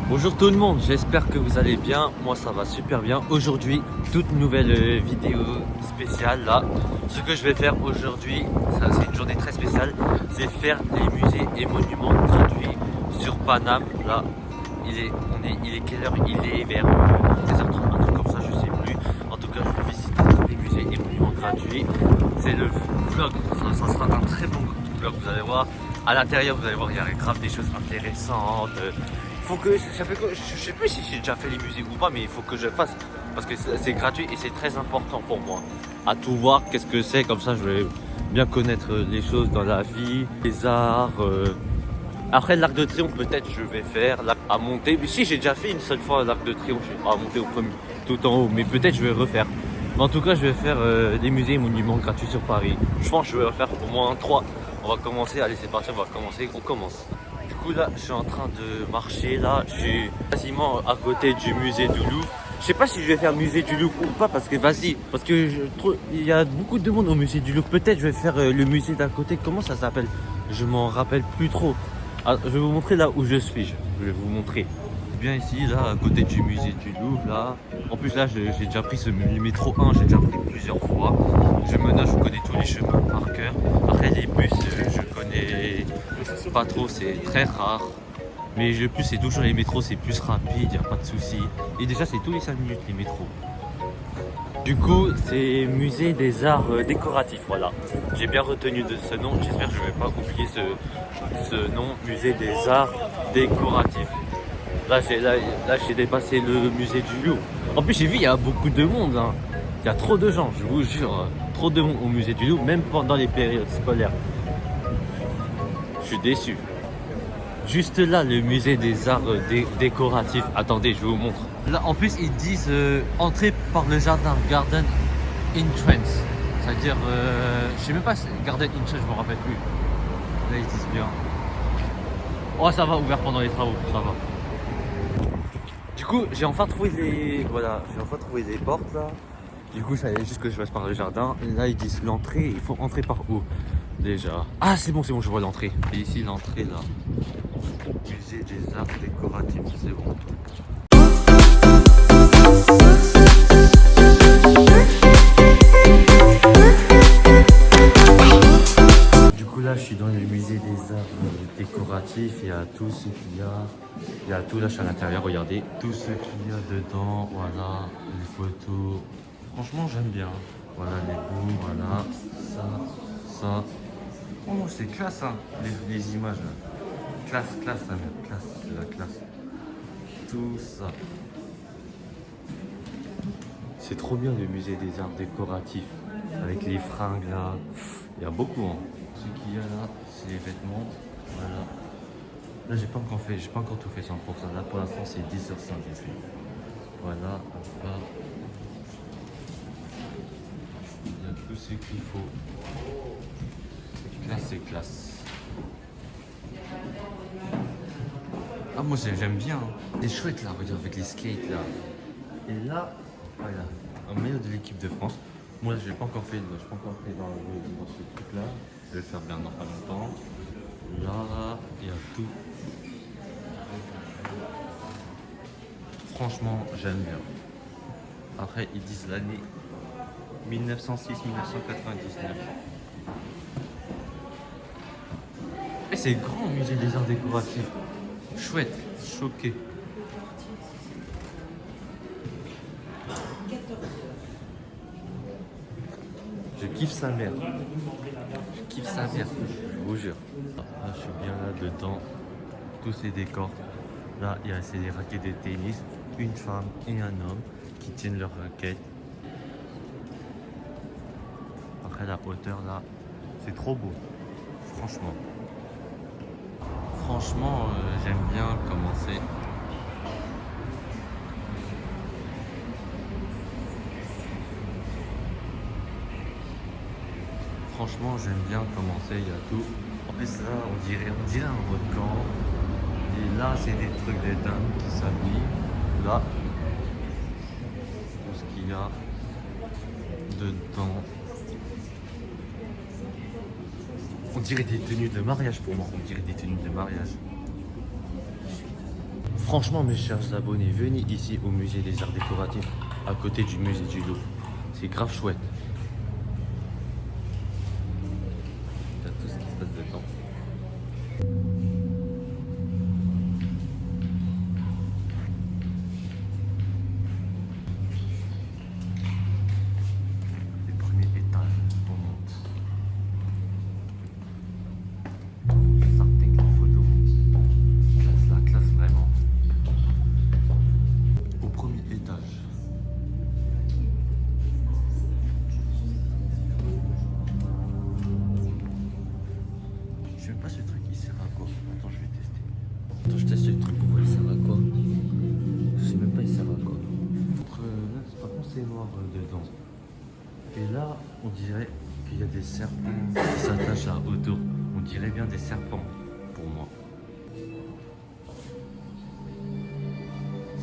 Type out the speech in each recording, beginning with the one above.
Bonjour tout le monde, j'espère que vous allez bien. Moi ça va super bien. Aujourd'hui, toute nouvelle vidéo spéciale là. Ce que je vais faire aujourd'hui, ça c'est une journée très spéciale, c'est faire les musées et monuments gratuits sur Paname. Là, il est quelle heure? Il est vers 13h30, un truc comme ça, je sais plus. En tout cas, je vais visiter tous les musées et monuments gratuits. C'est le vlog, ça sera un très bon vlog, vous allez voir. À l'intérieur, vous allez voir, il y a grave des choses intéressantes. Faut que je sais plus si j'ai déjà fait les musées ou pas, mais il faut que je fasse parce que c'est gratuit et c'est très important pour moi. À tout voir, qu'est-ce que c'est, comme ça je vais bien connaître les choses dans la vie, les arts. Après l'Arc de Triomphe, peut-être je vais faire à monter. Mais si j'ai déjà fait une seule fois l'Arc de Triomphe, à monter au premier, tout en haut, mais peut-être je vais refaire. Mais en tout cas, je vais faire les musées et monuments gratuits sur Paris. Je pense que je vais en faire au moins 3. On va commencer, allez c'est parti, on commence. Du coup là, je suis en train de marcher là, je suis quasiment à côté du musée du Louvre. Je sais pas si je vais faire le musée du Louvre ou pas parce que vas-y, parce que il y a beaucoup de monde au musée du Louvre. Peut-être je vais faire le musée d'à côté, comment ça s'appelle? Je m'en rappelle plus trop. Ah, je vais vous montrer là où je suis, je vais vous montrer. Bien ici, là, à côté du musée du Louvre, là. En plus, là, j'ai déjà pris le métro 1, j'ai déjà pris plusieurs fois. Maintenant, je connais tous les chemins par cœur. Après, les bus, je connais pas trop, c'est très rare. Mais le plus, c'est toujours les métros, c'est plus rapide, il n'y a pas de souci. Et déjà, c'est tous les 5 minutes, les métros. Du coup, c'est musée des arts décoratifs, voilà. J'ai bien retenu de ce nom, j'espère que je ne vais pas oublier ce nom, musée des arts décoratifs. Là, j'ai dépassé le musée du Louvre. En plus, j'ai vu, il y a beaucoup de monde. Hein. Il y a trop de gens, je vous jure. Trop de monde au musée du Louvre, même pendant les périodes scolaires. Je suis déçu. Juste là, le musée des arts décoratifs. Attendez, je vous montre. Là, en plus, ils disent entrer par le jardin, garden entrance. C'est-à-dire, je sais même pas, garden entrance, je me rappelle plus. Là, ils disent bien. Oh, ça va, ouvert pendant les travaux, ça va. Du coup, j'ai enfin trouvé les portes là. Du coup, ça y est, juste que je passe par le jardin. Et là, ils disent l'entrée. Il faut entrer par où déjà? Ah, c'est bon, je vois l'entrée. Et ici, l'entrée là. Musée des arts décoratifs, c'est bon. Du coup, là, je suis dans le musée des arts décoratifs. Il y a tout ce qu'il y a. Il y a tout là, je suis à l'intérieur, regardez. Tout ce qu'il y a dedans, voilà. Les photos. Franchement, j'aime bien. Voilà les bouts, voilà. Ça. Oh, c'est classe, hein, les images. Là. Classe, ça même. Classe, c'est la classe. Tout ça. C'est trop bien le musée des arts décoratifs. Avec les fringues là. Il y a beaucoup, hein. Ce qu'il y a là, c'est les vêtements. Voilà. Là, j'ai pas encore tout fait 100%. Là, pour l'instant, c'est 10h05 j'ai fait. Voilà, hop. Il y a tout ce qu'il faut. Là, c'est classe. Ah, moi, j'aime bien. C'est chouette, là, regarde, avec les skates, là. Et là, voilà, un maillot de l'équipe de France. Moi, je l'ai pas encore fait, dans ce truc-là. Je vais le faire bien dans pas longtemps. Là, il y a tout. Franchement, j'aime bien. Après, ils disent l'année 1906-1999. Et c'est grand, le musée des arts décoratifs. Chouette, choqué. Je kiffe sa mère. Je kiffe sa mère, je vous jure. Là, je suis bien là dedans. Tous ces décors. Là, c'est des raquettes de tennis. Une femme et un homme qui tiennent leurs raquettes. Après, la hauteur là, c'est trop beau. Franchement. J'aime bien commencer. Franchement, j'aime bien commencer, il y a tout. En plus là, on dirait un volcan. Et là, c'est des trucs des dames qui s'habillent. Là, tout ce qu'il y a dedans. On dirait des tenues de mariage pour moi, on dirait des tenues de mariage. Franchement, mes chers abonnés, venez ici au musée des arts décoratifs, à côté du musée du Louvre. C'est grave chouette. Il y a tout ce qui se passe dedans. Les premiers étages, on monte. Ça technique photo. Classe, la classe vraiment. Au premier étage. Je sais même pas ce truc il sert à quoi. Attends, je vais tester. Attends, je teste le truc pour voir il sert à quoi. Je sais même pas il sert à quoi. Par contre c'est noir dedans. Et là, on dirait qu'il y a des serpents qui s'attachent à autour. On dirait bien des serpents pour moi.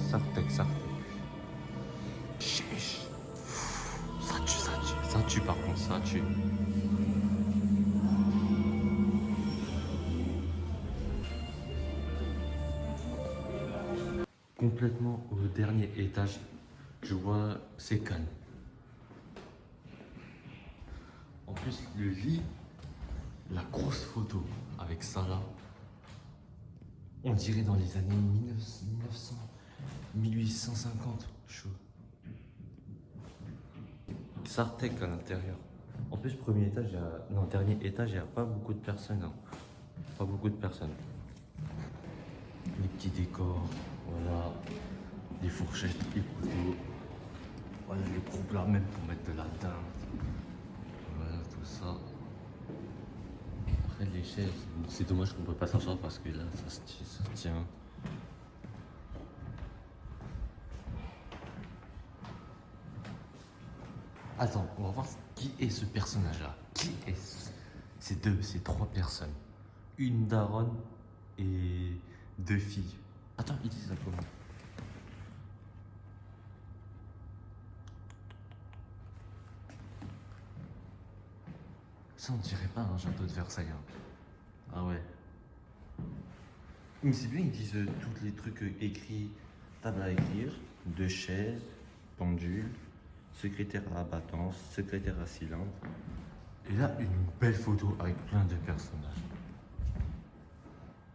Sartec. Chiche. Ça tue par contre, ça tue. Complètement au dernier étage, je vois ces cannes. En plus, le lit, la grosse photo avec ça là, on dirait dans les années 1900, 1850. Chaud. Sartec à l'intérieur. En plus, premier étage, non, dernier étage, il n'y a pas beaucoup de personnes. Hein. Pas beaucoup de personnes. Les petits décors, voilà, les fourchettes, les couteaux, voilà les gros plats même pour mettre de la dinde. Voilà tout ça. Après les chaises, c'est dommage qu'on peut pas s'asseoir parce que là ça se tient. Attends, on va voir qui est ce personnage-là. Qui est-ce? C'est trois personnes. Une daronne et deux filles. Attends, il dit ça comment? Ça, on dirait pas un château de Versailles. Hein. Ah ouais. Mais c'est bien, ils disent tous les trucs écrits. Table à écrire, deux chaises, pendule, secrétaire à abattance, secrétaire à cylindre. Et là, une belle photo avec plein de personnages.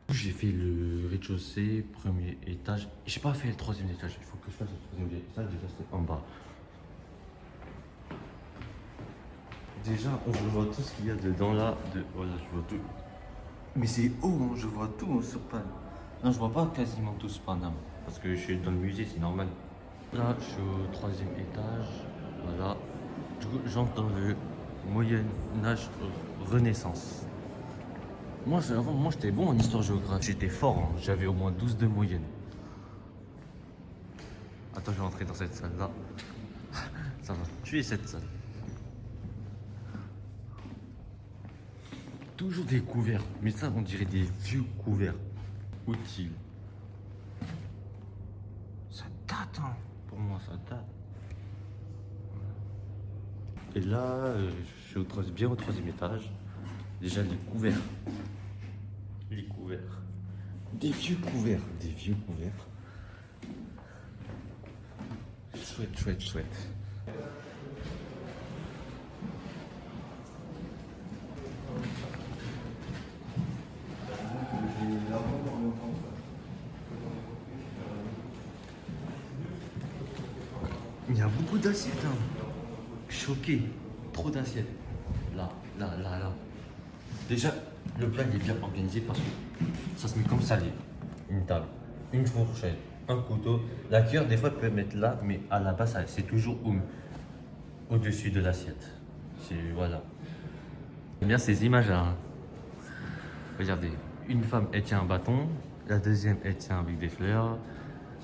J'ai fait le rez-de-chaussée, premier étage. J'ai pas fait le troisième étage. Il faut que je fasse le troisième étage. Déjà, c'est en bas. Déjà, on voit tout ce qu'il y a dedans là. Voilà, je vois tout. Mais c'est haut, hein, je vois tout sur Paname. Non, je vois pas quasiment tout sur Paname. Parce que je suis dans le musée, c'est normal. Là, je suis au troisième étage. Voilà. Du coup, j'entre dans le Moyen-Âge Renaissance. Moi, j'étais bon en histoire-géographie. J'étais fort, hein. J'avais au moins 12 de moyenne. Attends, je vais rentrer dans cette salle-là. Ça va tuer cette salle. Toujours des couverts. Mais ça, on dirait des vieux couverts. Utiles. Ça date, hein. Pour moi, ça date. Et là, je suis bien au troisième étage. Déjà, les couverts. Les couverts. Des vieux couverts. Des vieux couverts. Chouette. Il y a beaucoup d'assiettes. Hein. Choqué. Trop d'assiettes. Là. Déjà, le plat il est bien organisé parce que ça se met comme ça. Une table, une fourchette, un couteau. La cuillère, des fois, peut mettre là, mais à la base, c'est toujours au-dessus de l'assiette. Voilà. J'aime bien ces images-là. Hein. Regardez, une femme, elle tient un bâton. La deuxième, elle tient avec des fleurs.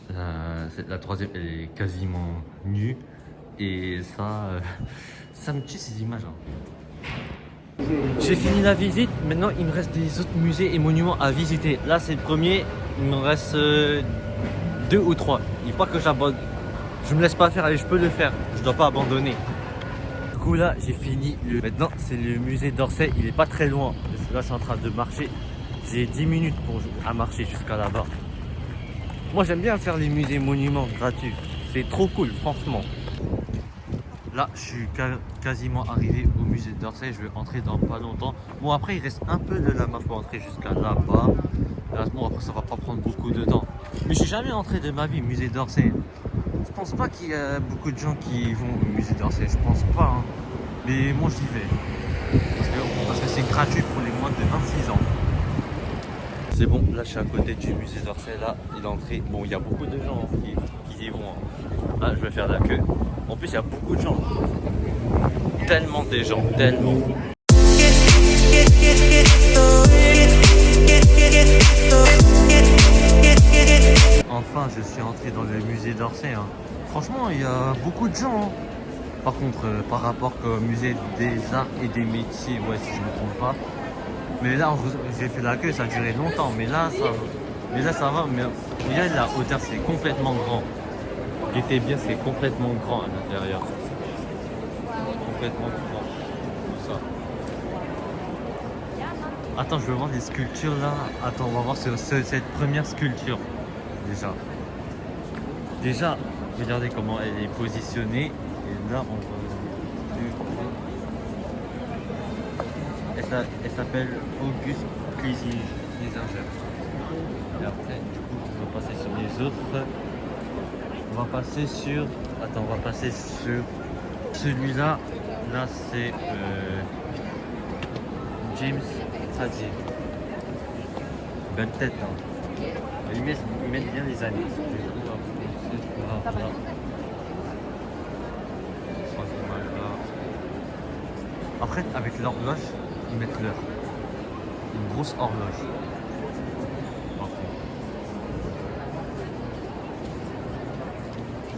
La troisième, elle est quasiment nue. Et ça me tue ces images. Hein. J'ai fini la visite, maintenant il me reste des autres musées et monuments à visiter. Là c'est le premier, il me reste 2 ou 3. Il faut pas que j'abandonne. Je me laisse pas faire, allez je peux le faire, je dois pas abandonner. Du coup là j'ai fini, maintenant c'est le musée d'Orsay, il est pas très loin. Là je suis en train de marcher, j'ai 10 minutes à marcher jusqu'à là-bas. Moi j'aime bien faire les musées monuments gratuits. C'est trop cool, franchement. Là, je suis quasiment arrivé au musée d'Orsay. Je vais entrer dans pas longtemps. Bon, après, il reste un peu de la marche pour entrer jusqu'à là-bas. Bon, après, ça va pas prendre beaucoup de temps. Mais je suis jamais entré de ma vie au musée d'Orsay. Je pense pas qu'il y a beaucoup de gens qui vont au musée d'Orsay. Je pense pas. Hein. Mais moi, j'y vais. Parce que c'est gratuit pour les moins de 26 ans. C'est bon, là, je suis à côté du musée d'Orsay. Là, il est entré. Bon, il y a beaucoup de gens qui y vont. Hein. Là, je vais faire la queue. En plus, il y a beaucoup de gens. Tellement des gens, tellement. Enfin, je suis entré dans le musée d'Orsay. Hein. Franchement, il y a beaucoup de gens. Hein. Par contre, par rapport au musée des arts et des métiers, ouais, si je ne me trompe pas. Mais là, j'ai fait la queue, ça a duré longtemps. Mais là, ça va. Mais là, la hauteur, c'est complètement grand. L'été bien, c'est complètement grand à l'intérieur. Complètement grand. Tout ça. Attends, je veux voir les sculptures là. Attends, on va voir cette première sculpture. Déjà, regardez comment elle est positionnée. Et là, on va. Elle s'appelle Auguste Clésinger. Et après, du coup, on va passer sur les autres. On va passer sur. Attends, on va passer sur celui-là. Là, c'est James Hadid. Belle tête, hein. Ils mettent bien les années. Après, avec l'horloge, ils mettent l'heure. Une grosse horloge.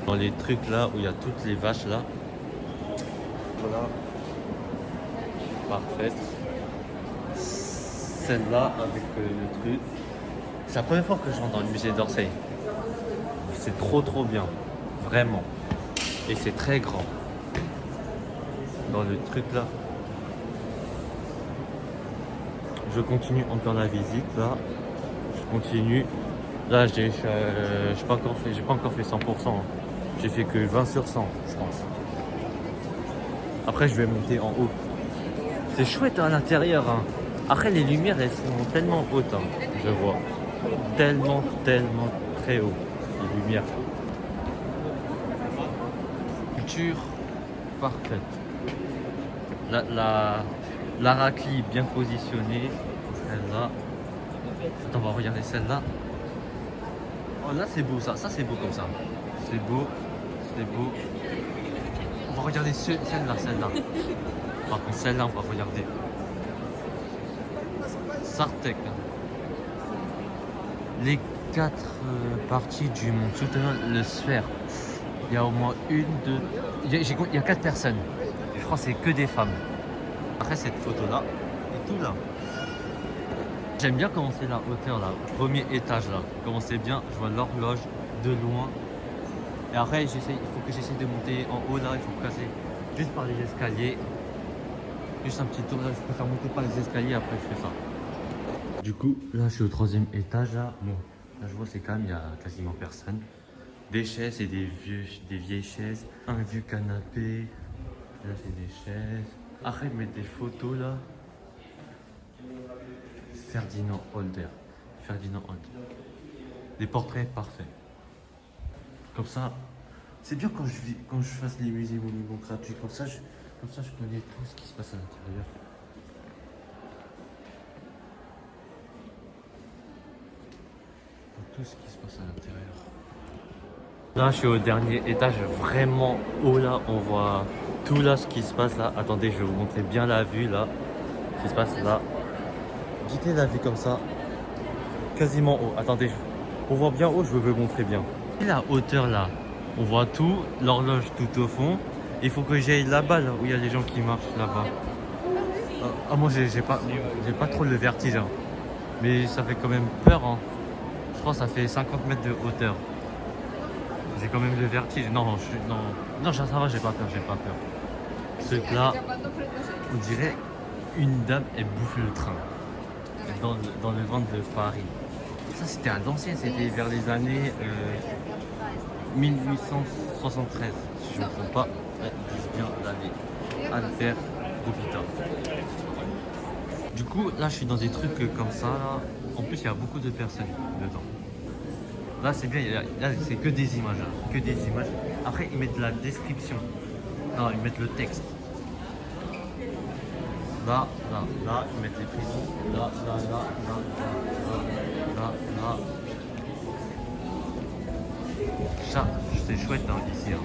Dans les trucs là où il y a toutes les vaches là. Voilà. Parfaite. Celle-là avec le truc. C'est la première fois que je rentre dans le musée d'Orsay. C'est trop bien. Vraiment. Et c'est très grand. Dans le truc là. Je continue encore la visite là. Je continue. Là j'ai pas encore fait 100%. Hein. J'ai fait que 20 sur 100, je pense. Après je vais monter en haut. C'est chouette à l'intérieur. Hein. Après les lumières elles sont tellement hautes. Hein, je vois. Tellement très haut. Les lumières. Culture parfaite. La raclie bien positionnée. Celle-là. Attends, on va regarder celle-là. Oh là c'est beau ça c'est beau comme ça. C'est beau. On va regarder celle-là. Par contre celle-là on va regarder. Sartec. Les 4 parties du monde soutenant le sphère. Il y a au moins une, deux. Il y a 4 personnes. Je crois que c'est que des femmes. Après cette photo là et tout là. J'aime bien comment c'est la hauteur là, premier étage là. Comment c'est bien, je vois l'horloge de loin. Et après il faut que j'essaie de monter en haut là, il faut passer juste par les escaliers. Juste un petit tour là, je préfère monter par les escaliers après je fais ça. Du coup là je suis au 3e étage là. Bon, là je vois c'est calme, il y a quasiment personne. Des chaises et des vieilles chaises. Un vieux canapé. Là c'est des chaises. Après ils mettent des photos là. Ferdinand Holder. Des portraits parfaits. Comme ça, c'est bien quand je fasse les musées monuments gratuits. Comme ça, je connais tout ce qui se passe à l'intérieur. Tout ce qui se passe à l'intérieur. Là, je suis au dernier étage, vraiment haut là. On voit tout là, ce qui se passe là. Attendez, je vais vous montrer bien la vue là. Ce qui se passe là. Guidez la vue comme ça. Quasiment haut. Attendez, on voit bien haut, je veux vous montrer bien. Et la hauteur là, on voit tout, l'horloge tout au fond. Il faut que j'aille là-bas, là, où il y a les gens qui marchent là-bas. Moi j'ai pas trop le vertige. Hein. Mais ça fait quand même peur. Hein. Je crois que ça fait 50 mètres de hauteur. J'ai quand même le vertige. Non, ça va, j'ai pas peur. Ce là, on dirait une dame, elle bouffe le train. Dans le ventre de Paris. Ça c'était à l'ancien, c'était vers les années 1873, si je ne me trompe pas. Ouais, ils disent bien l'année. Albert Robita. Du coup, là je suis dans des trucs comme ça. Là. En plus, il y a beaucoup de personnes dedans. Là c'est bien, là c'est que des images. Hein, que des images. Après, ils mettent la description. Non, ils mettent le texte. Là, ils mettent les prisons. Là, là. Ça, c'est chouette hein, ici. Hein.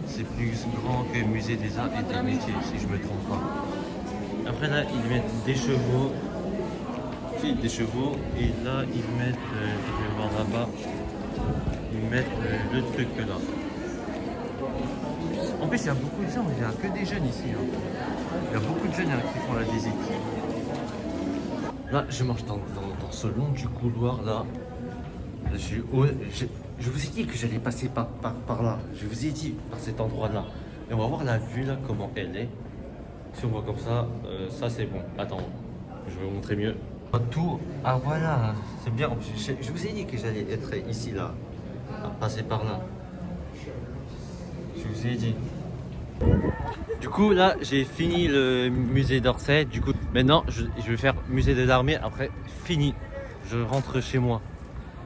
C'est plus grand que le musée des arts et des métiers, si je me trompe pas. Après là, ils mettent des chevaux. Si, des chevaux. Et là, ils mettent, je vais voir là-bas, ils mettent le truc là. En plus, il y a beaucoup de gens, il n'y a que des jeunes ici. Hein. Il y a beaucoup de jeunes hein, qui font la visite. Là, je marche dans ce long du couloir là. Je vous ai dit que j'allais passer par là. Je vous ai dit par cet endroit là. Et on va voir la vue là, comment elle est. Si on voit comme ça, ça c'est bon. Attends, je vais vous montrer mieux. Tout, ah voilà, c'est bien. Je vous ai dit que j'allais être ici là, passer par là. Je vous ai dit. Du coup là j'ai fini le musée d'Orsay. Du coup maintenant je vais faire musée de l'armée. Après fini, je rentre chez moi.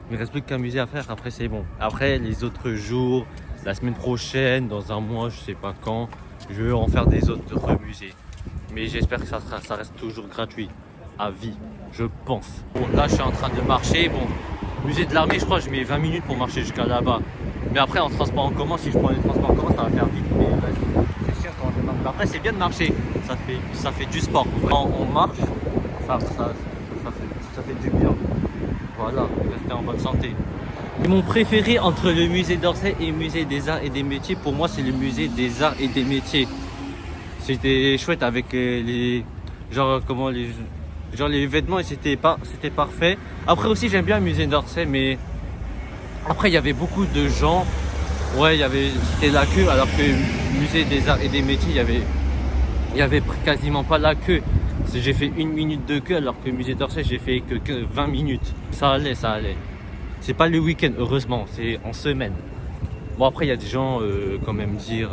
Il ne reste plus qu'un musée à faire. Après c'est bon. Après les autres jours, la semaine prochaine, dans un mois, je sais pas quand, je vais en faire des autres musées. Mais j'espère que ça reste toujours gratuit à vie, je pense. Bon là je suis en train de marcher. Bon, musée de l'armée, je crois que je mets 20 minutes pour marcher jusqu'à là-bas. Mais après en transport en commun, si je prends les transports en commun, ça va faire vite. Mais c'est sûr quand je marche. Après c'est bien de marcher, ça fait du sport. Quand on marche, ça fait du bien. Voilà, rester en bonne santé. Mon préféré entre le musée d'Orsay et le musée des arts et des métiers, pour moi c'est le musée des arts et des métiers. C'était chouette avec les les vêtements et c'était parfait. Après aussi j'aime bien le musée d'Orsay, mais après il y avait beaucoup de gens. Ouais, c'était la queue, alors que le musée des arts et des métiers, il y avait quasiment pas la queue. J'ai fait 1 minute de queue, alors que le musée d'Orsay, j'ai fait que 20 minutes. Ça allait. C'est pas le week-end, heureusement, c'est en semaine. Bon, après, il y a des gens, quand même dire,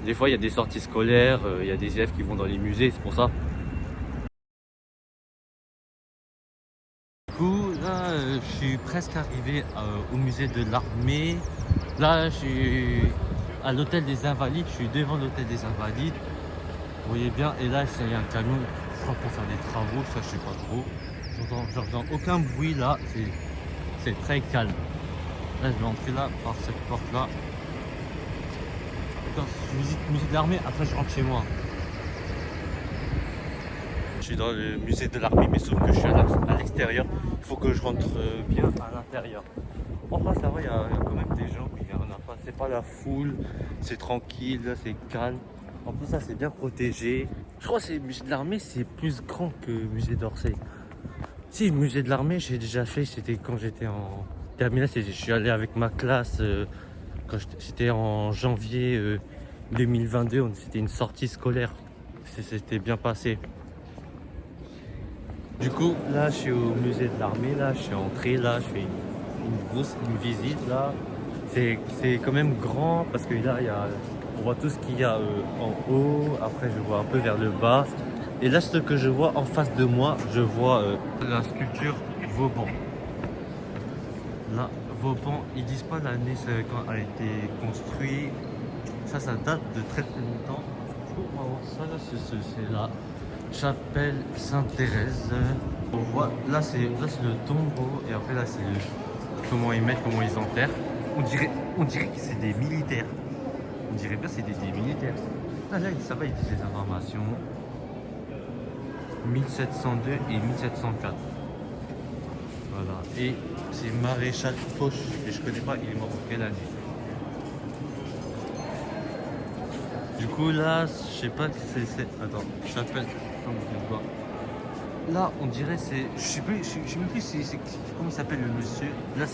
des fois, il y a des sorties scolaires, il y a des élèves qui vont dans les musées, c'est pour ça. Du coup, là, je suis presque arrivé au musée de l'armée. Là, je suis à l'hôtel des Invalides. Je suis devant l'hôtel des Invalides. Vous voyez bien. Et là, c'est un camion, je crois, pour faire des travaux. Ça, je sais pas trop. J'entends aucun bruit là. C'est très calme. Là, je vais entrer là par cette porte-là. Je visite le musée de l'armée. Après, je rentre chez moi. Je suis dans le musée de l'armée, mais sauf que je suis à l'extérieur. Il faut que je rentre bien à l'intérieur. Enfin, ça va, il y a quand même des gens, mais il y en a pas. C'est pas la foule, c'est tranquille, c'est calme. En plus, ça, c'est bien protégé. Je crois que le musée de l'armée, c'est plus grand que le musée d'Orsay. Si, le musée de l'armée, j'ai déjà fait, c'était quand j'étais en terminale. Je suis allé avec ma classe, c'était en janvier 2022. C'était une sortie scolaire. C'était bien passé. Du coup, là, je suis au musée de l'armée, là, je suis entré, là, je fais une visite, là. C'est quand même grand parce que là, on voit tout ce qu'il y a en haut. Après, je vois un peu vers le bas. Et là, ce que je vois en face de moi, je vois la sculpture Vauban. Là, Vauban, ils disent pas l'année quand elle a été construite. Ça date de très longtemps. Du coup, on va voir ça, là, c'est la chapelle Sainte-Thérèse. On voit, là c'est le tombeau et après là c'est comment ils mettent, comment ils enterrent. On dirait que c'est des militaires. On dirait bien que c'est des militaires. Là ça va, ils disent les informations. 1702 et 1704. Voilà. Et c'est maréchal Foch. Et je connais pas, il est mort en quelle année. Du coup là, je sais pas si c'est. Attends, chapelle. Là, on dirait c'est. Je sais même plus comment il s'appelle le monsieur. Là,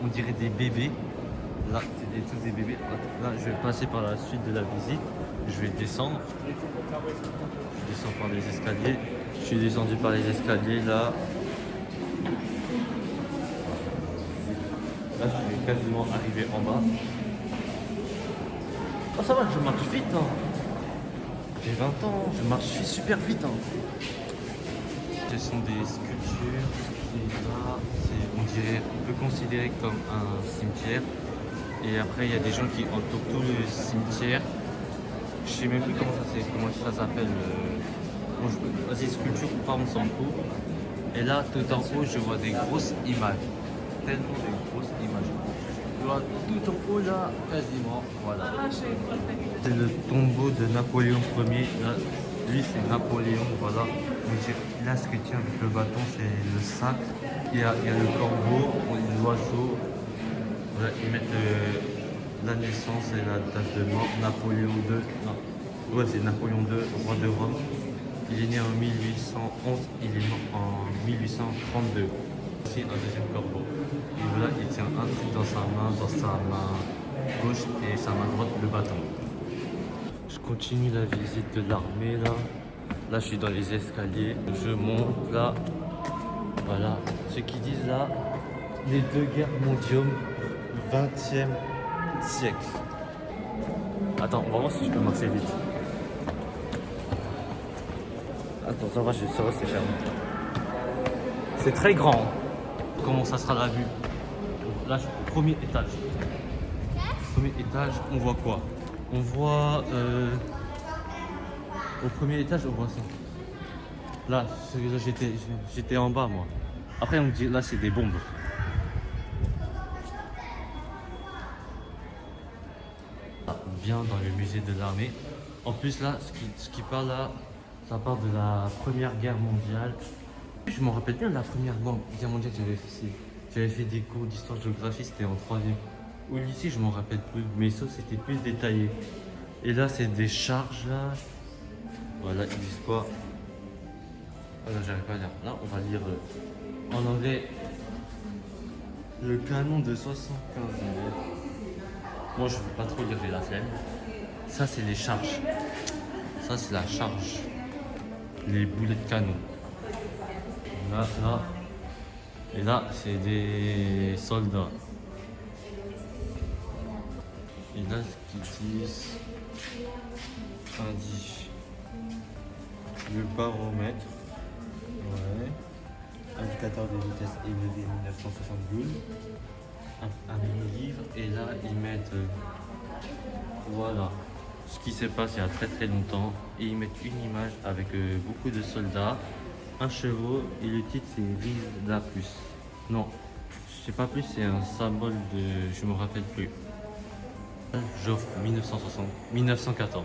on dirait des bébés. Là, c'est tous des bébés. Là, je vais passer par la suite de la visite. Je vais descendre. Je descends par les escaliers. Je suis descendu par les escaliers là. Là, je suis quasiment arrivé en bas. Oh, ça va, je marche vite. Hein. J'ai 20 ans, je suis super vite. Hein. Ce sont des sculptures. Et là, on dirait, on peut considérer comme un cimetière. Et après, il y a des gens qui entourent tout le cimetière. Je sais même plus comment ça s'appelle. Bon, vas-y, sculpture ou pas, on s'en fout. Et là, tout en haut, je vois des grosses images. Tellement de grosses images. Je vois tout en haut là, quasiment. Voilà. C'est le tombeau de Napoléon Ier. Là, lui, c'est Napoléon. Voilà. Là, ce que tient avec le bâton, c'est le sac. Il y a le corbeau, l'oiseau. Voilà, ils mettent la naissance et la date de mort. Napoléon II. Non. Ouais, c'est Napoléon II, roi de Rome. Il est né en 1811, il est mort en 1832. C'est un deuxième corbeau. Et voilà, il tient un truc dans sa main gauche et sa main droite, le bâton. Je continue la visite de l'armée là. Là, je suis dans les escaliers. Je monte là. Voilà. Ceux qui disent là, les deux guerres mondiales, 20e siècle. Attends, on va voir si je peux marcher vite. Attends, ça va, c'est fermé. C'est très grand. Comment ça sera la vue? Là, premier étage. Premier étage, on voit quoi? On voit... au premier étage, on voit ça. Là, j'étais en bas, moi. Après, on me dit, là, c'est des bombes. Bien dans le musée de l'armée. En plus, là, ce qui parle là, ça parle de la Première Guerre mondiale. Je me rappelle bien de la Première Guerre mondiale que j'avais fait. J'avais fait des cours d'histoire-géographie, c'était en 3e. Au lycée, je m'en rappelle plus, mais ça, c'était plus détaillé. Et là, c'est des charges, là. Voilà, ils disent quoi? Ah non, j'arrive pas à lire. Là, on va lire en anglais. Le canon de 75 mm. Moi, je ne veux pas trop lire, j'ai la flemme. Ça, c'est les charges. Ça, c'est la charge. Les boulets de canon. Là. Et là, c'est des soldats. Et là, ce qu'ils disent, indique le baromètre. Ouais. Indicateur de vitesse élevé 1972. Un mini-livre. Et là, ils mettent... voilà. Ce qui s'est passé il y a très très longtemps. Et ils mettent une image avec beaucoup de soldats, un chevaux, et le titre c'est Rive la plus. Non, je sais pas plus, c'est un symbole de... je me rappelle plus. Joffre 1914.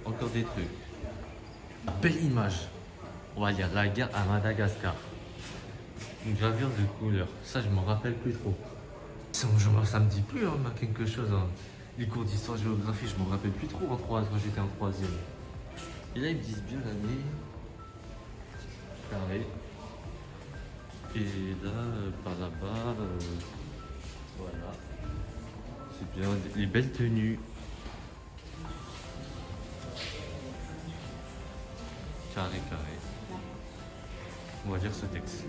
Encore des trucs. Belle image. On va dire la guerre à Madagascar. Une gravure de couleur. Ça, je m'en rappelle plus trop. Ça me dit plus, hein, quelque chose. Hein. Les cours d'histoire-géographie, je m'en rappelle plus trop quand j'étais en 3e. Et là, ils me disent bien l'année. Carré. Et là, par là-bas, voilà. C'est bien, les belles tenues. Carré. On va lire ce texte.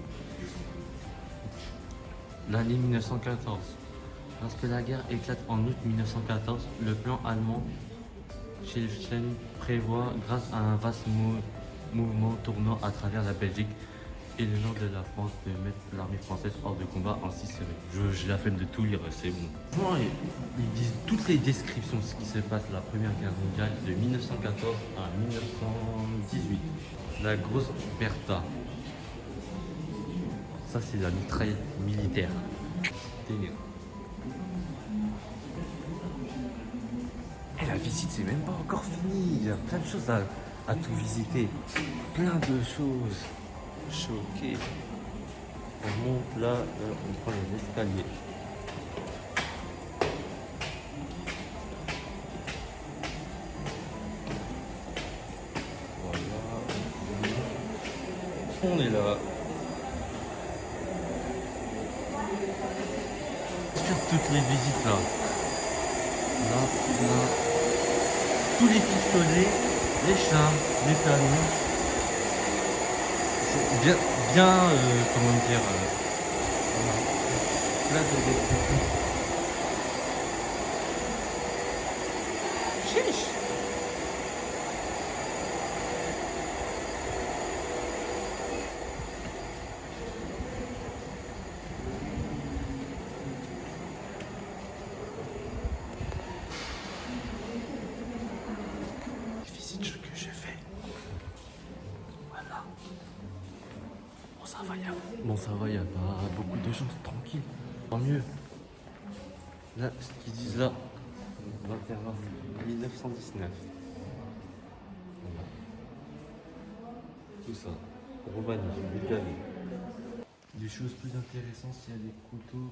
L'année 1914. Lorsque la guerre éclate en août 1914, le plan allemand Schlieffen prévoit, grâce à un vaste mouvement tournant à travers la Belgique et le nord de la France, de mettre l'armée française hors de combat en Sicile. J'ai la peine de tout lire, c'est bon. Ils disent toutes les descriptions de ce qui se passe la Première Guerre mondiale de 1914 à 1918. La grosse Bertha. Ça, c'est la mitraillette militaire. Et la visite, c'est même pas encore fini. Il y a plein de choses à tout visiter. Plein de choses. Choqué. On monte là, on prend les escaliers. Voilà. On est là. Sur toutes les visites là. Là. Tous les pistolets, les chars, les canons. C'est bien, comment dire, plein de décors. Chiche. Visite que j'ai fait. Voilà. Bon ça va, il y a pas beaucoup de gens, c'est tranquille. Tant mieux. Là, ce qu'ils disent là, 21 mars 1919. Voilà. Tout ça. Roumanie, Bulgarie. Des choses plus intéressantes, il y a des couteaux.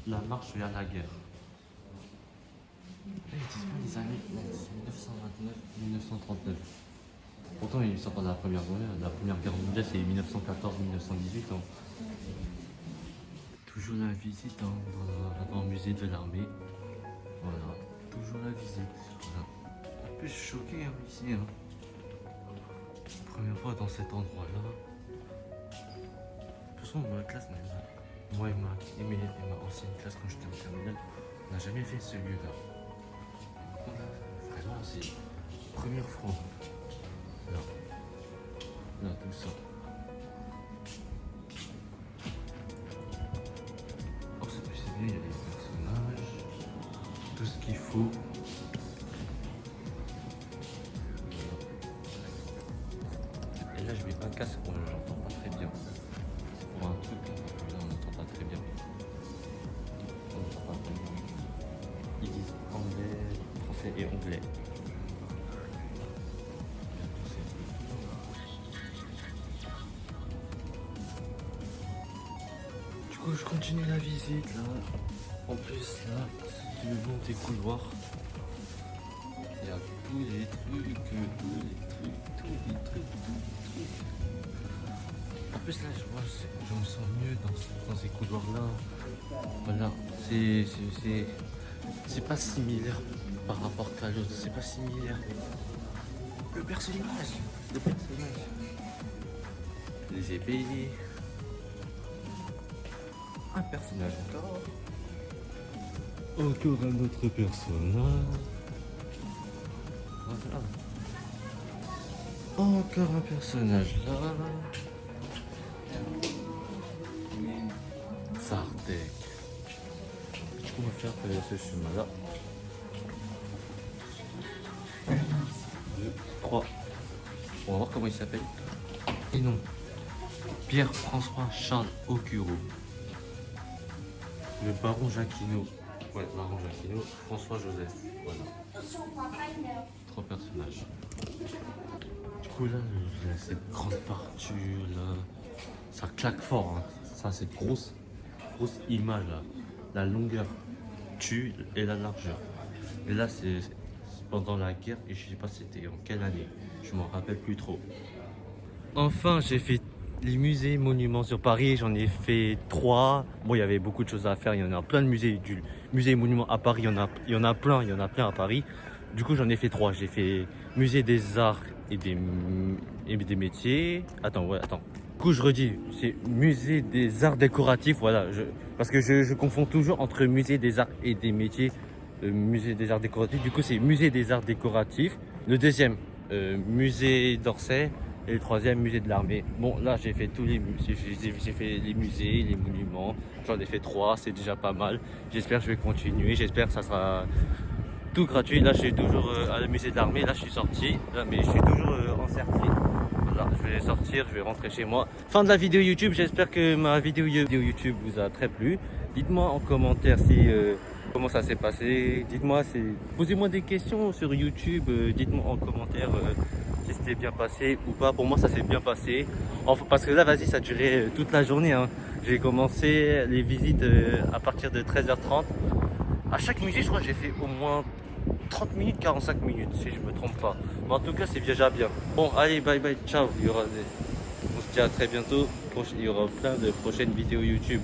La marche vers la guerre. Ils disent pas les années 1929-1939. Pourtant, ils sont pendant la Première Guerre mondiale, c'est 1914-1918. Hein. Toujours la visite dans le musée de l'armée. Voilà, toujours la visite. Voilà. Un peu choqué ici. Hein. Première fois dans cet endroit-là. De toute façon, ma classe, moi et ma ancienne classe quand j'étais en terminale, on n'a jamais fait ce lieu-là. Vraiment, c'est première fois. Là, tout ça. Oh, c'est plus il y a des personnages, tout ce qu'il faut. Et là, je mets un casque, j'entends pas très bien. C'est pour un truc, là, on n'entend pas très bien. On n'entend pas très bien. Ils disent anglais, français et anglais. Je continue la visite là. En plus là, le long des couloirs, il y a tous les trucs. En plus là, je me sens mieux dans ces couloirs là. Voilà, c'est pas similaire par rapport à l'autre, c'est pas similaire. Le personnage, les épées. Un personnage encore. Encore un autre personnage. Voilà. Encore un personnage là. Sardec. Du coup, on va faire ce chemin-là. 1, 2, 3. On va voir comment il s'appelle. Et non. Pierre-François Charles Aucureau. Le baron Jacquinot. Ouais, baron Jacquinot. François Joseph. Voilà. 3 personnages. Du coup, là, cette grande partie, là, ça claque fort. Hein. Ça, c'est grosse image, là. La longueur tue et la largeur. Et là, c'est pendant la guerre, et je sais pas c'était en quelle année. Je m'en rappelle plus trop. Enfin, j'ai fait les musées monuments sur Paris, j'en ai fait 3. Bon, il y avait beaucoup de choses à faire, il y en a plein de musées. Du musée monuments à Paris, il y en a plein à Paris. Du coup, j'en ai fait 3. J'ai fait musée des arts et des métiers. Attends. Du coup, je redis, c'est musée des arts décoratifs, voilà. Parce que je confonds toujours entre musée des arts et des métiers. Musée des arts décoratifs, du coup, c'est musée des arts décoratifs. Le deuxième, musée d'Orsay. Et le troisième, musée de l'armée. Bon, là, j'ai fait tous les musées. J'ai fait les musées, les monuments. J'en ai fait 3, c'est déjà pas mal. J'espère que je vais continuer. J'espère que ça sera tout gratuit. Là, je suis toujours à le musée de l'armée. Là, je suis sorti. Là, mais je suis toujours encerclé. Voilà, je vais sortir, je vais rentrer chez moi. Fin de la vidéo YouTube. J'espère que ma vidéo YouTube vous a très plu. Dites-moi en commentaire si comment ça s'est passé. Dites-moi, posez-moi des questions sur YouTube. Dites-moi en commentaire. Si c'était bien passé ou pas. Pour moi, ça s'est bien passé. Enfin, parce que là, vas-y, ça a duré toute la journée. Hein. J'ai commencé les visites à partir de 13h30. À chaque musée, je crois que j'ai fait au moins 30 minutes, 45 minutes, si je me trompe pas. Mais en tout cas, c'est déjà bien. Bon, allez, bye bye, ciao. On se dit à très bientôt. Il y aura plein de prochaines vidéos YouTube.